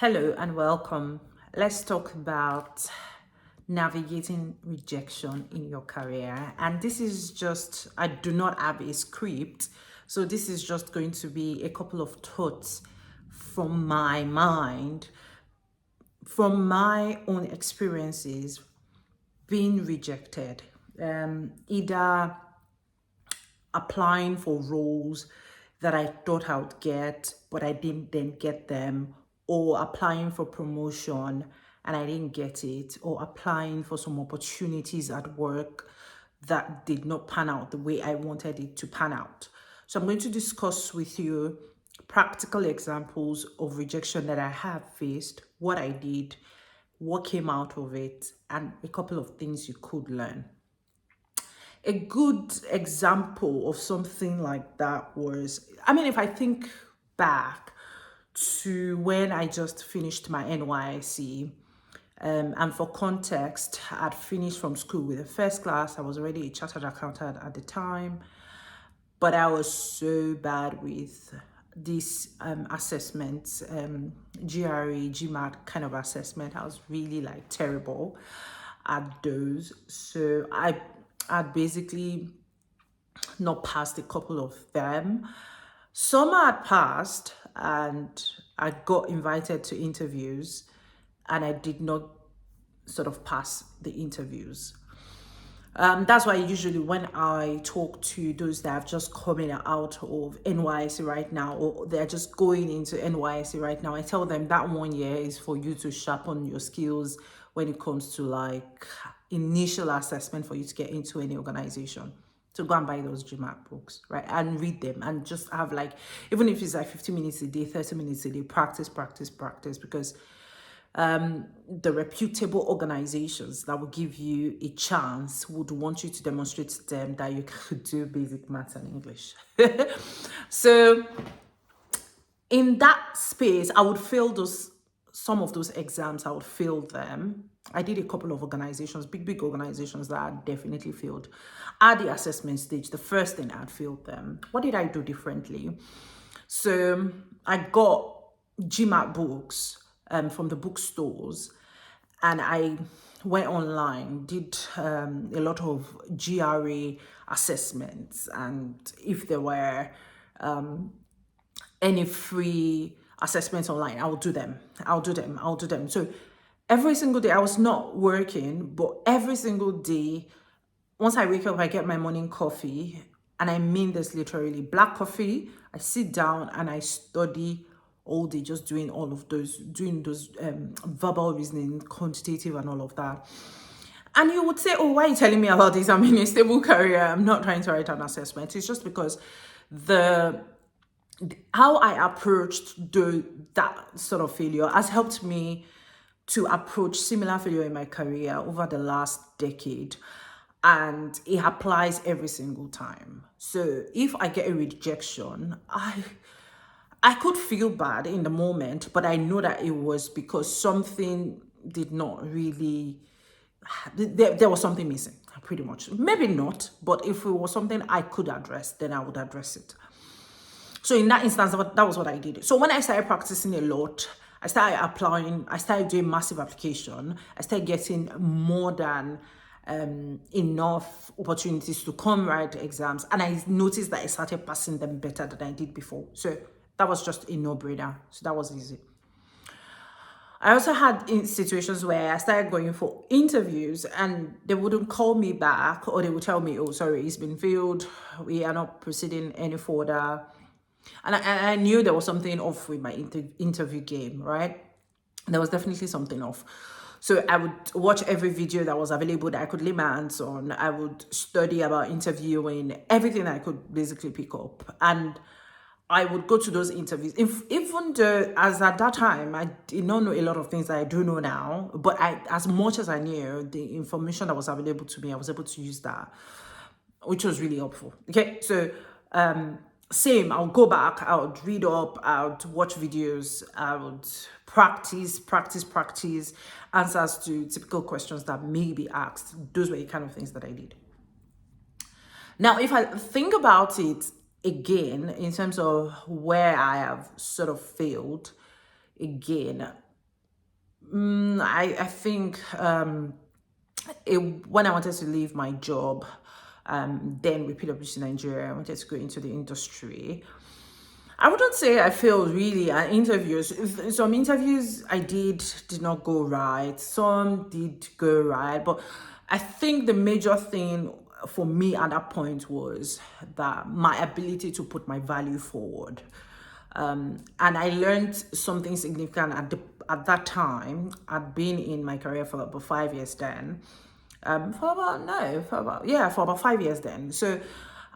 Hello and welcome. Let's talk about navigating rejection in your career. And this is just, I do not have a script. So this is just going to be a couple of thoughts from my mind, from my own experiences being rejected. Either applying for roles that I thought I would get, but I didn't then get them, or applying for promotion and I didn't get it, or applying for some opportunities at work that did not pan out the way I wanted it to pan out. So I'm going to discuss with you practical examples of rejection that I have faced, what I did, what came out of it, and a couple of things you could learn. A good example of something like that was, if I think back to when I just finished my NYC, and for context, I'd finished from school with a first class. I was already a chartered accountant at the time, but I was so bad with these assessments, GRE, GMAT kind of assessment. I was really like terrible at those. So I'd basically not passed a couple of them. Some had passed and I got invited to interviews and I did not sort of pass the interviews. That's why usually when I talk to those that have just coming out of NYC right now, or they're just going into NYC right now, I tell them that 1 year is for you to sharpen your skills when it comes to like initial assessment for you to get into any organization. So go and buy those GMAT books, right? And read them and just have like, even if it's like 50 minutes a day, 30 minutes a day, practice, because the reputable organizations that will give you a chance would want you to demonstrate to them that you could do basic maths and English. So in that space, I would fail some of those exams. I would fail them. I did a couple of organizations, big organizations that I definitely failed. At the assessment stage, the first thing I'd failed them. What did I do differently? So I got GMAT books from the bookstores, and I went online, did a lot of GRE assessments, and if there were any free assessments online, I'll do them. So every single day, I was not working, but every single day, once I wake up, I get my morning coffee, and I mean this literally, black coffee. I sit down and I study all day, just doing those verbal reasoning, quantitative and all of that. And you would say, oh, why are you telling me about this? I'm in a stable career. I'm not trying to write an assessment. It's just because how I approached that sort of failure has helped me to approach similar failure in my career over the last decade. And it applies every single time. So if I get a rejection, I could feel bad in the moment, but I know that it was because something did not really, there was something missing, pretty much. Maybe not, but if it was something I could address, then I would address it. So in that instance, that was what I did. So when I started practicing a lot, I started applying, I started doing massive application, I started getting more than enough opportunities to come write exams, and I noticed that I started passing them better than I did before. So that was just a no-brainer. So that was easy. I also had in situations where I started going for interviews and they wouldn't call me back, or they would tell me, oh, sorry, it's been filled. We are not proceeding any further. And I knew there was something off with my interview game, right? There was definitely something off. So I would watch every video that was available that I could lay my hands on. I would study about interviewing, everything I could basically pick up. And I would go to those interviews. Even though, as at that time, I did not know a lot of things that I do know now, but as much as I knew, the information that was available to me, I was able to use that, which was really helpful. Okay, so same, I'll go back, I would read up, I would watch videos, I would practice answers to typical questions that may be asked. Those were the kind of things that I did. Now, if I think about it again, in terms of where I have sort of failed, again, I think when I wanted to leave my job, then with PwC Nigeria, I wanted to go into the industry. I wouldn't say I failed really at interviews. Some interviews I did not go right. Some did go right, but I think the major thing for me at that point was that my ability to put my value forward. And I learned something significant at that time. I'd been in my career for about 5 years then. For about 5 years then. So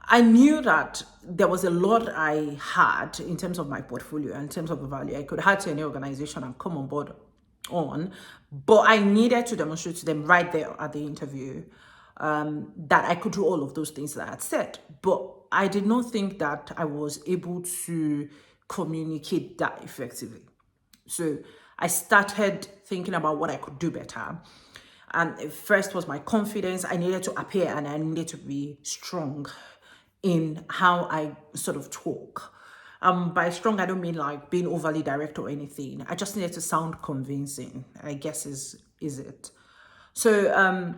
I knew that there was a lot I had in terms of my portfolio, in terms of the value I could add to any organization and come on board on, but I needed to demonstrate to them right there at the interview that I could do all of those things that I had said. But I did not think that I was able to communicate that effectively. So I started thinking about what I could do better. And first was my confidence. I needed to appear and I needed to be strong in how I sort of talk. By strong, I don't mean like being overly direct or anything. I just needed to sound convincing, I guess is it. So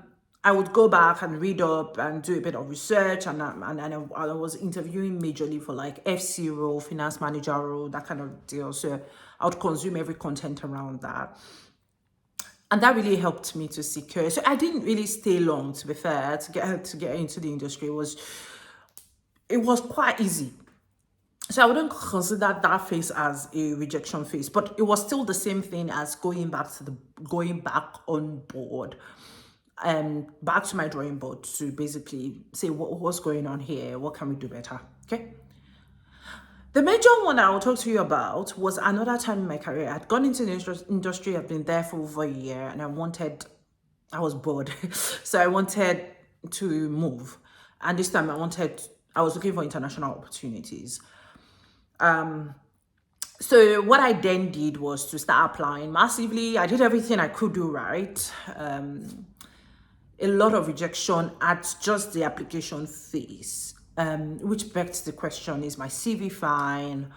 I would go back and read up and do a bit of research, and I was interviewing majorly for like FC role, finance manager role, that kind of deal. So I would consume every content around that. And that really helped me to secure. So I didn't really stay long, to be fair, to get into the industry. It was quite easy. So I wouldn't consider that phase as a rejection phase, but it was still the same thing as going back on board and back to my drawing board to basically say what's going on here, what can we do better. Okay. The major one I will talk to you about was another time in my career. I'd gone into the industry, I'd been there for over a year, and I was bored. So I wanted to move. And this time I was looking for international opportunities. So what I then did was to start applying massively. I did everything I could do right. A lot of rejection at just the application phase, which begs the question, is my CV fine?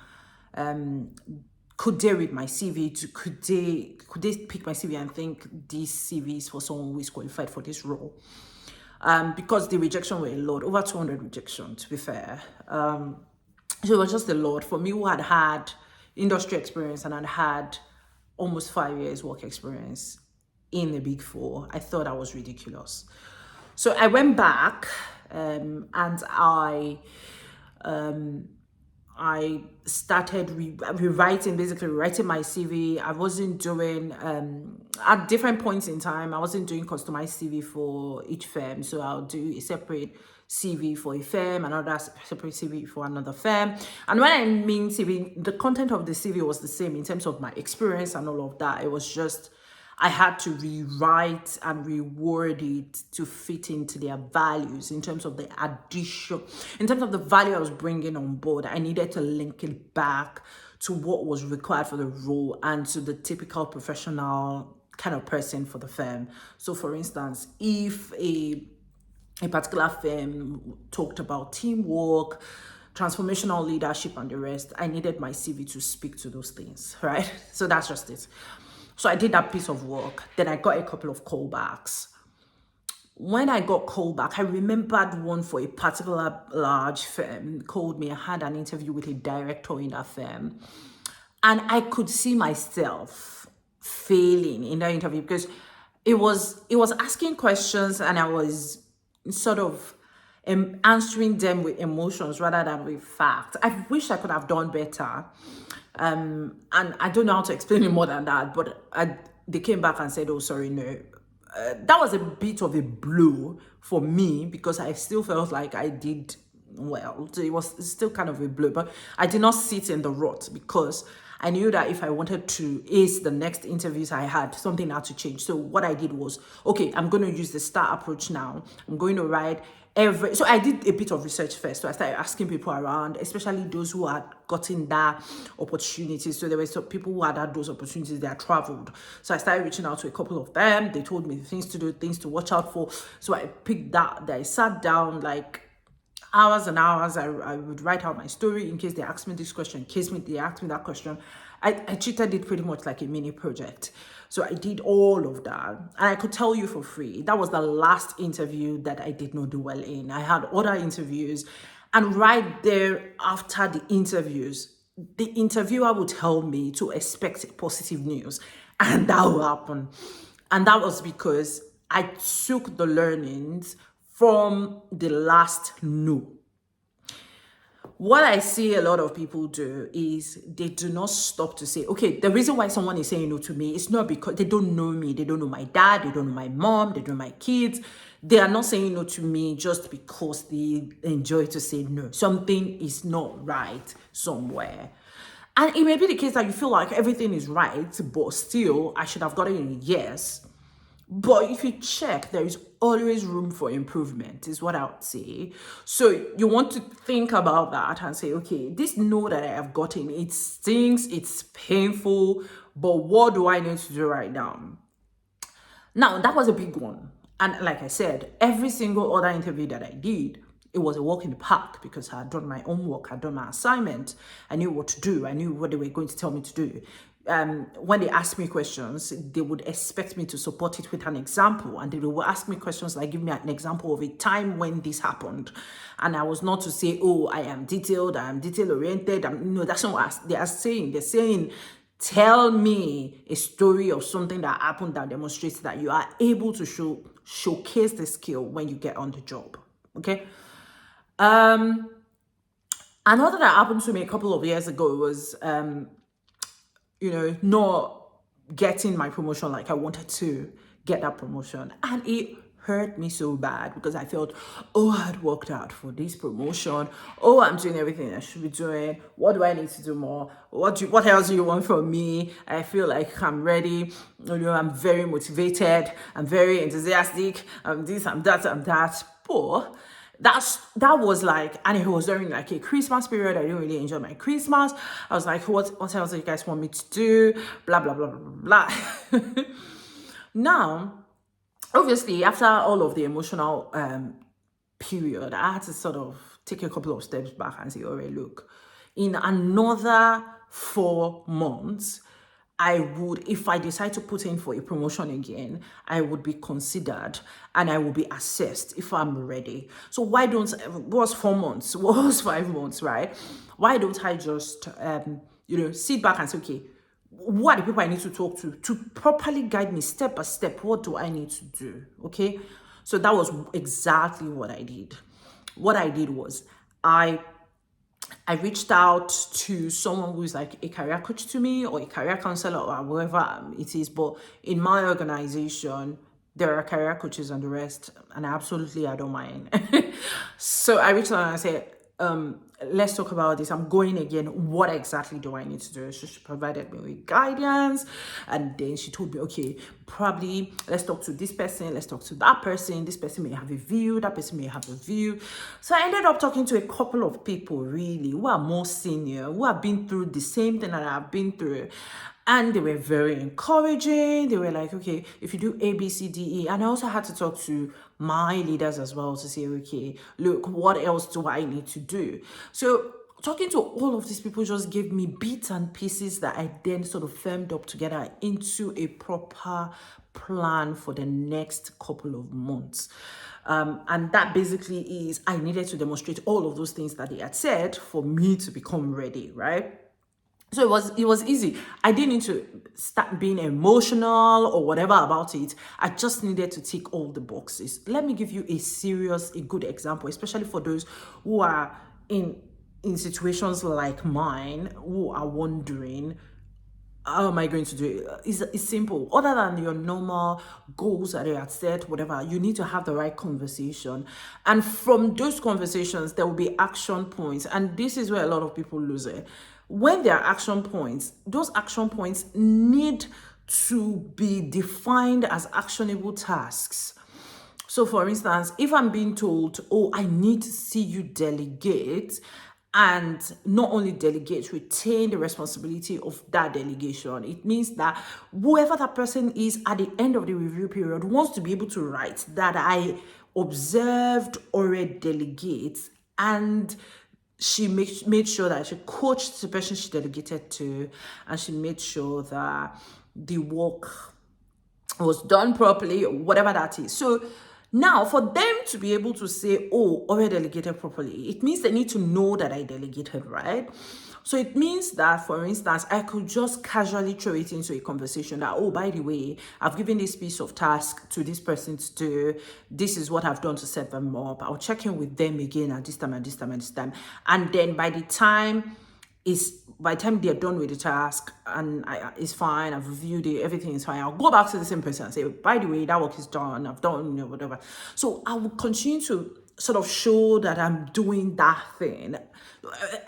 Could they read my CV? Could they pick my CV and think this CV is for someone who is qualified for this role? Because the rejection were a lot, over 200 rejections, to be fair. So it was just a lot for me, who had industry experience and had almost 5 years work experience in the Big Four. I thought that was ridiculous. So I went back and I started rewriting my CV. I wasn't doing, at different points in time, I wasn't doing customized CV for each firm. So I'll do a separate CV for a firm, another separate CV for another firm. And when I mean CV, the content of the CV was the same in terms of my experience and all of that. It was just, I had to rewrite and reword it to fit into their values in terms of the addition, in terms of the value I was bringing on board. I needed to link it back to what was required for the role and to the typical professional kind of person for the firm. So for instance, if a particular firm talked about teamwork, transformational leadership, and the rest, I needed my CV to speak to those things, right? So that's just it. So I did that piece of work. Then I got a couple of callbacks. When I got callback, I remembered one for a particular large firm called me. I had an interview with a director in that firm. And I could see myself failing in that interview because it was asking questions and I was sort of answering them with emotions rather than with facts. I wish I could have done better. And I don't know how to explain it more than that, but they came back and said, oh, sorry, no. That was a bit of a blow for me because I still felt like I did well. So it was still kind of a blow, but I did not sit in the rut because I knew that if I wanted to ace the next interviews I had, something had to change. So what I did was, okay, I'm going to use the STAR approach now. I'm going to write so I did a bit of research first. So I started asking people around, especially those who had gotten that opportunity. So there were some people who had those opportunities, they had traveled. So I started reaching out to a couple of them. They told me things to do, things to watch out for. So I picked that. I sat down like hours and hours. I would write out my story in case they asked me this question, in case they asked me that question. I treated it pretty much like a mini project. So I did all of that. And I could tell you for free, that was the last interview that I did not do well in. I had other interviews. And right there after the interviews, the interviewer would tell me to expect positive news. And that will happen. And that was because I took the learnings from the last no. What I see a lot of people do is they do not stop to say, okay, the reason why someone is saying no to me is not because they don't know me. They don't know my dad. They don't know my mom. They don't know my kids. They are not saying no to me just because they enjoy to say no. Something is not right somewhere. And it may be the case that you feel like everything is right, but still, I should have gotten a yes. But if you check, there is always room for improvement, is what I would say. So you want to think about that and say, okay, this no that I have gotten, it stings, it's painful, but what do I need to do right now? Now, that was a big one. And like I said, every single other interview that I did, it was a walk in the park because I had done my own work, I had done my assignment, I knew what to do, I knew what they were going to tell me to do. When they ask me questions, they would expect me to support it with an example, and they will ask me questions like, give me an example of a time when this happened. And I was not to say, oh, I am detail oriented. No, that's not what they are saying. They're saying, tell me a story of something that happened that demonstrates that you are able to showcase the skill when you get on the job. Okay. Another that happened to me a couple of years ago was not getting my promotion like I wanted to get that promotion. And it hurt me so bad because I felt, oh, I had worked out for this promotion. Oh, I'm doing everything I should be doing. What do I need to do more? What else do you want from me? I feel like I'm ready. I'm very motivated. I'm very enthusiastic. I'm this, I'm that, I'm that. But that was like, and it was during like a Christmas period. I didn't really enjoy my Christmas. I was like, what else do you guys want me to do? Blah, blah, blah, blah, blah. Now, obviously, after all of the emotional period, I had to sort of take a couple of steps back and say, all right, look, in another 4 months, I would, if I decide to put in for a promotion again, I would be considered and I will be assessed if I'm ready. So why don't, what's 4 months? What's 5 months, right? Why don't I just, sit back and say, okay, what are the people I need to talk to properly guide me step by step? What do I need to do? Okay. So that was exactly what I did. What I did was I reached out to someone who's like a career coach to me or a career counselor or whatever it is. But in my organization, there are career coaches and the rest, and I don't mind. So I reached out and I said, let's talk about this. I'm going again. What exactly do I need to do? So she provided me with guidance, and then she told me, okay, probably let's talk to this person, let's talk to that person. This person may have a view, that person may have a view. So I ended up talking to a couple of people really who are more senior, who have been through the same thing that I've been through. And they were very encouraging. They were like, okay, if you do A, B, C, D, E. And I also had to talk to my leaders as well to say, okay, look, what else do I need to do? So talking to all of these people just gave me bits and pieces that I then sort of firmed up together into a proper plan for the next couple of months. And that basically is, I needed to demonstrate all of those things that they had said for me to become ready, right? So it was easy. I didn't need to start being emotional or whatever about it. I just needed to tick all the boxes. Let me give you a good example, especially for those who are in situations like mine, who are wondering, how am I going to do it? It's simple. Other than your normal goals that you had set, whatever, you need to have the right conversation. And from those conversations, there will be action points. And this is where a lot of people lose it. When there are action points, those action points need to be defined as actionable tasks. So for instance, if I'm being told, oh, I need to see you delegate, and not only delegate, retain the responsibility of that delegation. It means that whoever that person is at the end of the review period wants to be able to write that I observed or delegate, and she made sure that she coached the person she delegated to, and she made sure that the work was done properly, whatever that is. So now for them to be able to say, oh, already delegated properly, it means they need to know that I delegated, right? So it means that, for instance, I could just casually throw it into a conversation that, oh, by the way, I've given this piece of task to this person to do. This is what I've done to set them up. I'll check in with them again at this time and this time and this time. And then by the time they're done with the task and it's fine, I've reviewed it, everything is fine, I'll go back to the same person and say, by the way, that work is done, I've done, whatever. So I will continue to sort of show that I'm doing that thing.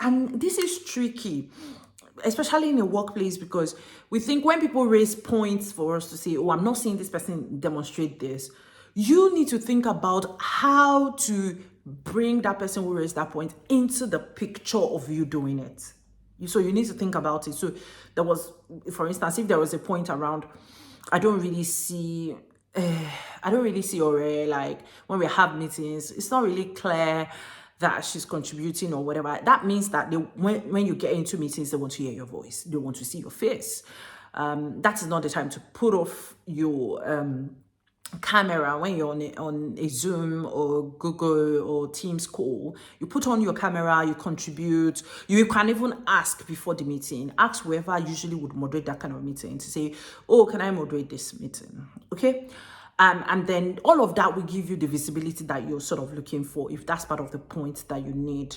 And this is tricky, especially in a workplace, because we think when people raise points for us to say, oh, I'm not seeing this person demonstrate this, you need to think about how to bring that person who raised that point into the picture of you doing it. So you need to think about it. So there was, for instance, if there was a point around, I don't really see Ore, like when we have meetings, it's not really clear that she's contributing or whatever. That means that when you get into meetings, they want to hear your voice. They want to see your face. That is not the time to put off your camera when you're on a Zoom or Google or Teams call. You put on your camera, you contribute. You can even ask before the meeting. Ask whoever usually would moderate that kind of meeting to say, oh, can I moderate this meeting? Okay. And then all of that will give you the visibility that you're sort of looking for, if that's part of the point that you need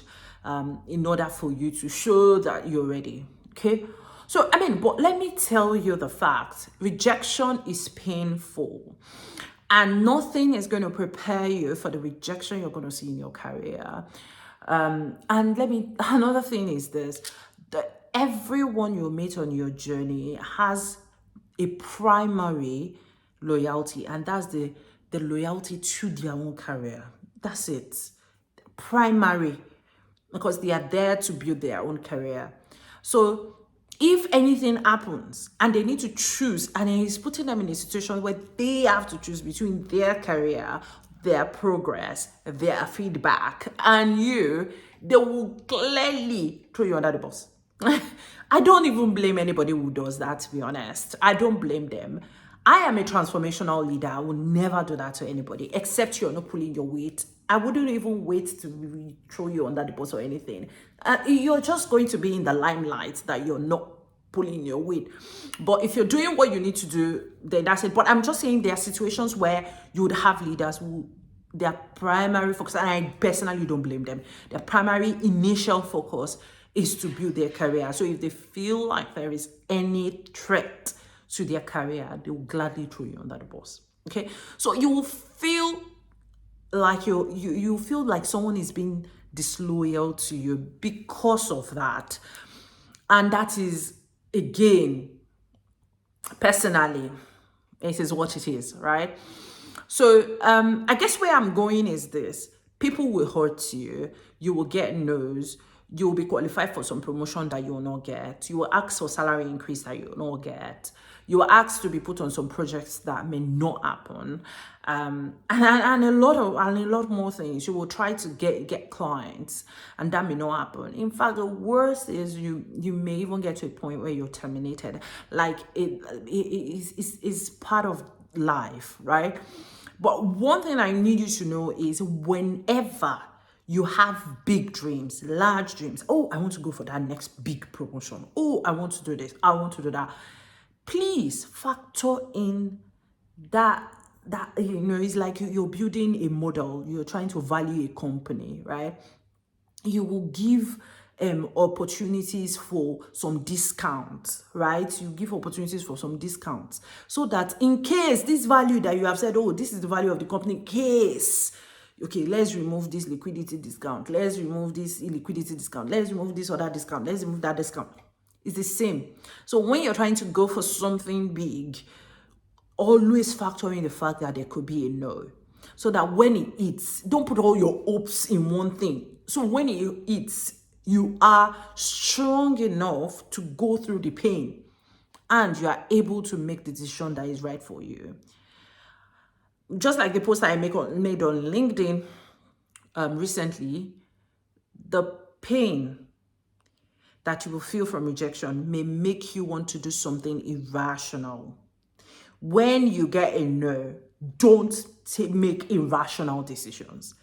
in order for you to show that you're ready. Okay. So, but let me tell you the fact, rejection is painful, and nothing is going to prepare you for the rejection you're going to see in your career. Another thing is this, that everyone you meet on your journey has a primary loyalty, and that's the loyalty to their own career. That's it. Primary, because they are there to build their own career. So if anything happens and they need to choose, and he's putting them in a situation where they have to choose between their career, their progress, their feedback, and you, they will clearly throw you under the bus. I don't even blame anybody who does that, to be honest. I don't blame them. I am a transformational leader. I will never do that to anybody, except you're not pulling your weight. I wouldn't even wait to throw you under the bus or anything. You're just going to be in the limelight that you're not pulling your weight. But if you're doing what you need to do, then that's it. But I'm just saying there are situations where you would have leaders who their primary focus, and I personally don't blame them, their primary initial focus is to build their career. So if they feel like there is any threat to their career, they will gladly throw you under the bus. Okay, so you will feel like you feel like someone is being disloyal to you because of that, and that is, again, personally, it is what it is, right? So I guess where I'm going is this: people will hurt you, you will get no's, you will be qualified for some promotion that you will not get, you will ask for salary increase that you will not get, you will ask to be put on some projects that may not happen, and a lot more things. You will try to get clients, and that may not happen. In fact, the worst is you may even get to a point where you're terminated. Like it is part of life, right? But one thing I need you to know is, whenever you have big dreams, large dreams, oh, I want to go for that next big promotion, oh, I want to do this, I want to do that, please factor in that it's like you're building a model, you're trying to value a company, right? You will give opportunities for some discounts, right? You give opportunities for some discounts, so that in case this value that you have said, oh, this is the value of the company, in case, okay, let's remove this liquidity discount, let's remove this illiquidity discount, let's remove this other discount, let's remove that discount. It's the same. So when you're trying to go for something big, always factor in the fact that there could be a no, so that when it hits, don't put all your hopes in one thing. So when it hits, you are strong enough to go through the pain, and you are able to make the decision that is right for you. Just like the post I made on LinkedIn recently, the pain that you will feel from rejection may make you want to do something irrational. When you get a no, don't make irrational decisions.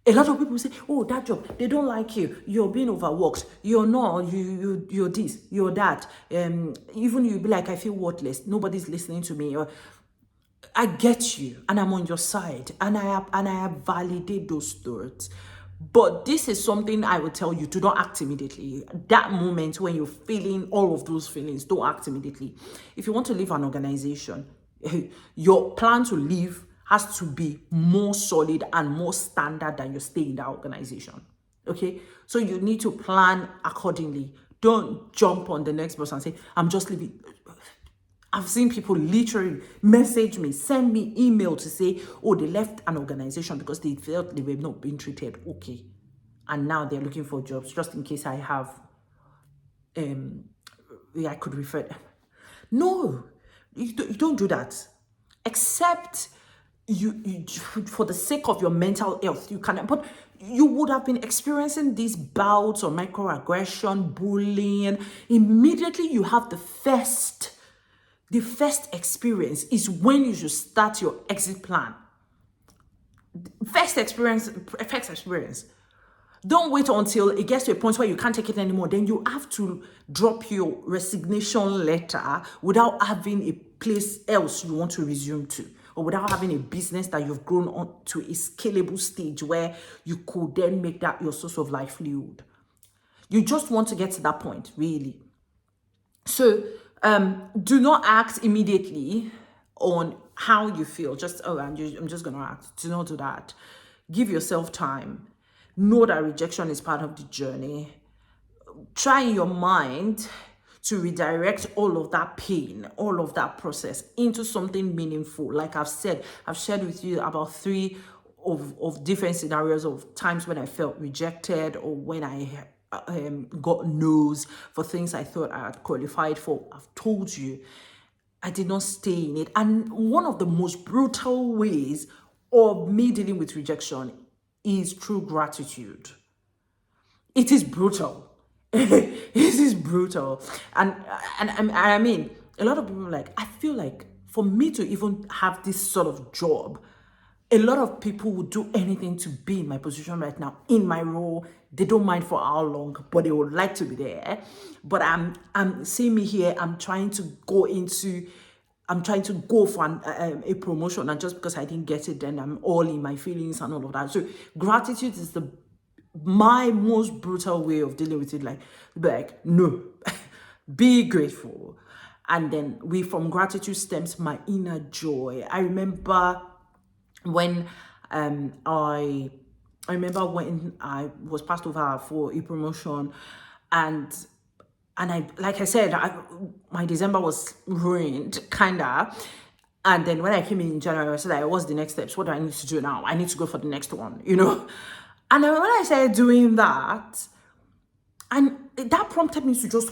A lot of people say, oh, that job, they don't like you. You're being overworked. You're not, you're this, you're that. Even you be like, I feel worthless. Nobody's listening to me. Or, I get you, and I'm on your side, and I validate those thoughts. But this is something I will tell you to don't act immediately. That moment when you're feeling all of those feelings, don't act immediately. If you want to leave an organization, your plan to leave has to be more solid and more standard than your stay in that organization. Okay? So you need to plan accordingly. Don't jump on the next bus and say, I'm just leaving. I've seen people literally message me, send me email to say, oh, they left an organization because they felt they were not being treated okay. And now they're looking for jobs, just in case I have, I could refer them. No, you don't do that. Except you for the sake of your mental health, you can, but you would have been experiencing these bouts of microaggression, bullying. Immediately you have the first experience is when you should start your exit plan. First experience. Don't wait until it gets to a point where you can't take it anymore. Then you have to drop your resignation letter without having a place else you want to resume to, or without having a business that you've grown on to a scalable stage where you could then make that your source of livelihood. You just want to get to that point, really. So do not act immediately on how you feel. Just, oh, I'm just going to act. Do not do that. Give yourself time. Know that rejection is part of the journey. Try in your mind to redirect all of that pain, all of that process into something meaningful. Like I've said, I've shared with you about 3 of different scenarios of times when I felt rejected or when I got no's for things I thought I had qualified for. I've told you I did not stay in it. And one of the most brutal ways of me dealing with rejection is through gratitude. It is brutal. It is brutal. And I mean, a lot of people are like, I feel like for me to even have this sort of job, a lot of people would do anything to be in my position right now, in my role. They don't mind for how long, but they would like to be there. But I'm seeing me here. I'm trying to go for a promotion, and just because I didn't get it, then I'm all in my feelings and all of that. So gratitude is my most brutal way of dealing with it. Like no, be grateful, and then from gratitude stems my inner joy. I remember when I remember when I was passed over for a promotion, and I, like I said, my December was ruined, kinda. And then when I came in January, I said, like, what's the next steps? What do I need to do now? I need to go for the next one, you know? And then when I started doing that, and that prompted me to just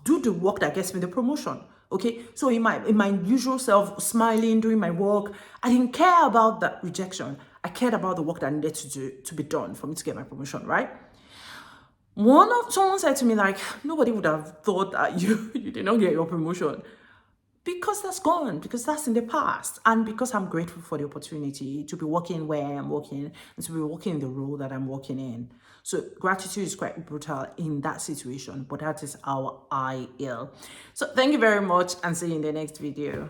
do the work that gets me the promotion. Okay, so in my usual self, smiling, doing my work, I didn't care about that rejection. I cared about the work that I needed to be done for me to get my promotion, right? Someone said to me, like, nobody would have thought that you did not get your promotion. Because that's gone, because that's in the past. And because I'm grateful for the opportunity to be working where I'm working and to be working in the role that I'm working in. So gratitude is quite brutal in that situation, but that is how I feel. So thank you very much, and see you in the next video.